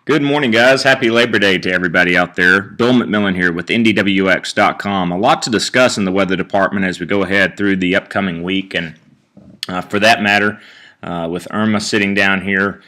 Good morning, guys. Happy Labor Day to everybody out there. Bill McMillan here with NDWX.com. A lot to discuss in the weather department as we go ahead through the upcoming week. And for that matter, with Irma sitting down here,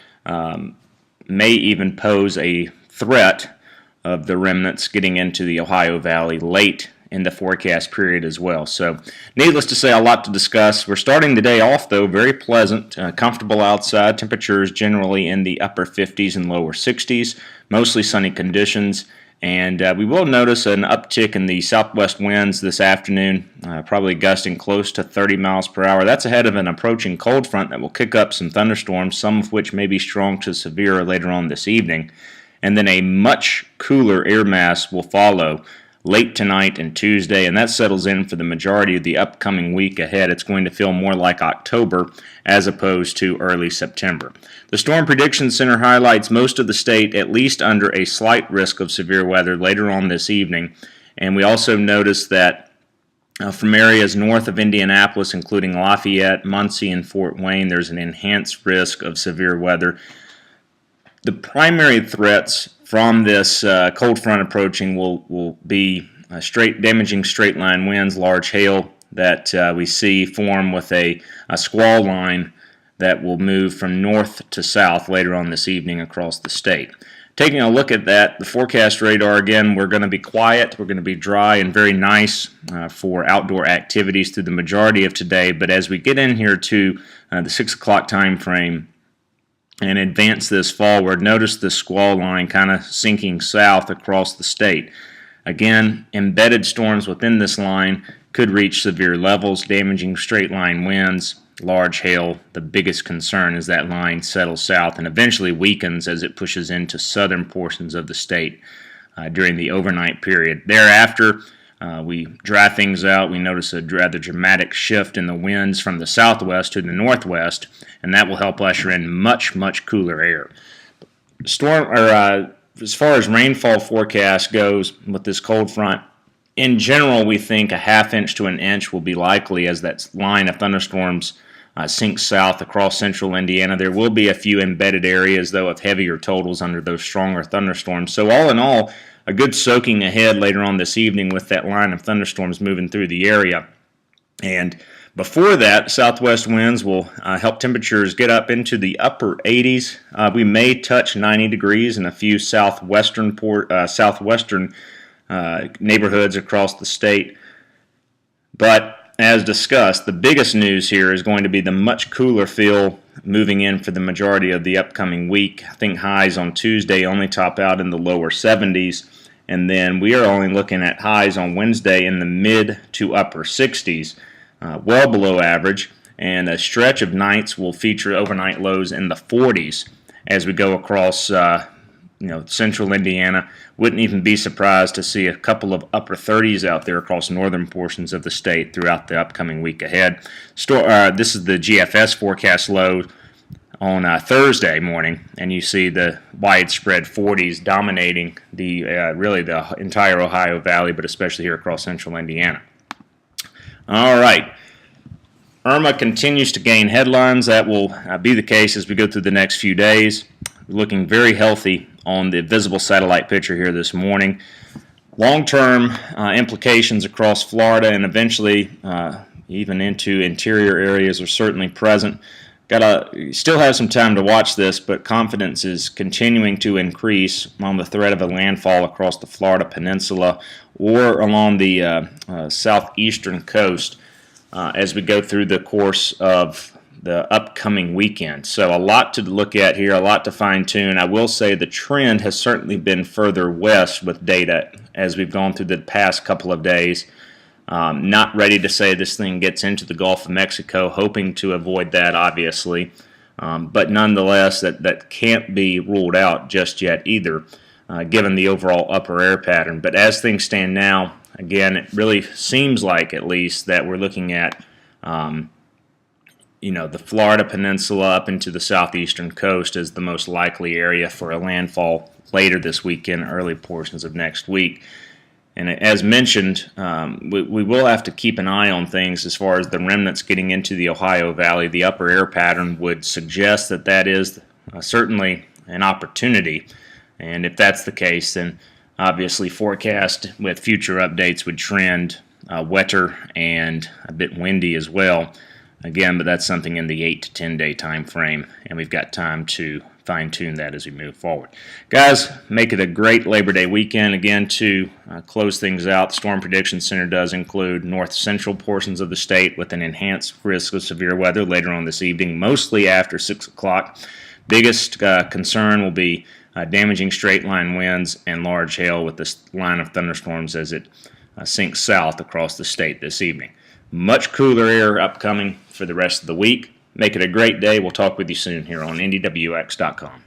may even pose a threat of the remnants getting into the Ohio Valley late in the forecast period as well. So needless to say, a lot to discuss. We're starting the day off, though, very pleasant, comfortable outside. Temperatures generally in the upper 50s and lower 60s, mostly sunny conditions. And we will notice an uptick in the southwest winds this afternoon, probably gusting close to 30 miles per hour. That's ahead of an approaching cold front that will kick up some thunderstorms, some of which may be strong to severe later on this evening. And then a much cooler air mass will follow late tonight and Tuesday, and that settles in for the majority of the upcoming week ahead. It's going to feel more like October as opposed to early September. The Storm Prediction Center highlights most of the state at least under a slight risk of severe weather later on this evening, and we also notice that from areas north of Indianapolis, including Lafayette, Muncie, and Fort Wayne, there's an enhanced risk of severe weather. The primary threats from this cold front approaching will be damaging straight line winds, large hail that we see form with a squall line that will move from north to south later on this evening across the state. Taking a look at that, the forecast radar again, we're going to be quiet, we're going to be dry and very nice for outdoor activities through the majority of today, but as we get in here to the 6 o'clock time frame, and advance this forward, notice the squall line kind of sinking south across the state. Again, embedded storms within this line could reach severe levels, damaging straight line winds, large hail. The biggest concern is that line settles south and eventually weakens as it pushes into southern portions of the state during the overnight period. Thereafter, we dry things out. We notice a rather dramatic shift in the winds from the southwest to the northwest, and that will help usher in much, much cooler air. As far as rainfall forecast goes with this cold front, in general, we think a half inch to an inch will be likely as that line of thunderstorms sinks south across central Indiana. There will be a few embedded areas, though, of heavier totals under those stronger thunderstorms. So all in all, a good soaking ahead later on this evening with that line of thunderstorms moving through the area. And before that, southwest winds will help temperatures get up into the upper 80s. We may touch 90 degrees in a few southwestern neighborhoods across the state. But as discussed, the biggest news here is going to be the much cooler feel moving in for the majority of the upcoming week. I think highs on Tuesday only top out in the lower 70s, and then we are only looking at highs on Wednesday in the mid to upper 60s, well below average, and a stretch of nights will feature overnight lows in the 40s as we go across central Indiana. Wouldn't even be surprised to see a couple of upper 30s out there across northern portions of the state throughout the upcoming week ahead. This is the GFS forecast low on Thursday morning, and you see the widespread 40s dominating really the entire Ohio Valley, but especially here across central Indiana. All right. Irma continues to gain headlines. That will be the case as we go through the next few days. Looking very healthy on the visible satellite picture here this morning. Long-term implications across Florida and eventually even into interior areas are certainly present. Still have some time to watch this, but confidence is continuing to increase on the threat of a landfall across the Florida peninsula or along the southeastern coast as we go through the course of the upcoming weekend. So a lot to look at here, a lot to fine-tune. I will say the trend has certainly been further west with data as we've gone through the past couple of days. Not ready to say this thing gets into the Gulf of Mexico, hoping to avoid that, obviously. But nonetheless, that can't be ruled out just yet either, given the overall upper air pattern. But as things stand now, again, it really seems like at least that we're looking at the Florida peninsula up into the southeastern coast as the most likely area for a landfall later this weekend, early portions of next week. And as mentioned, we will have to keep an eye on things as far as the remnants getting into the Ohio Valley. The upper air pattern would suggest that is certainly an opportunity And if that's the case, then obviously forecast with future updates would trend wetter and a bit windy as well. Again, but that's something in the 8 to 10 day time frame, and we've got time to fine-tune that as we move forward. Guys, make it a great Labor Day weekend. Again, to close things out, the Storm Prediction Center does include north-central portions of the state with an enhanced risk of severe weather later on this evening, mostly after 6 o'clock. Biggest concern will be damaging straight-line winds and large hail with this line of thunderstorms as it sinks south across the state this evening. Much cooler air upcoming for the rest of the week. Make it a great day. We'll talk with you soon here on IndyWX.com.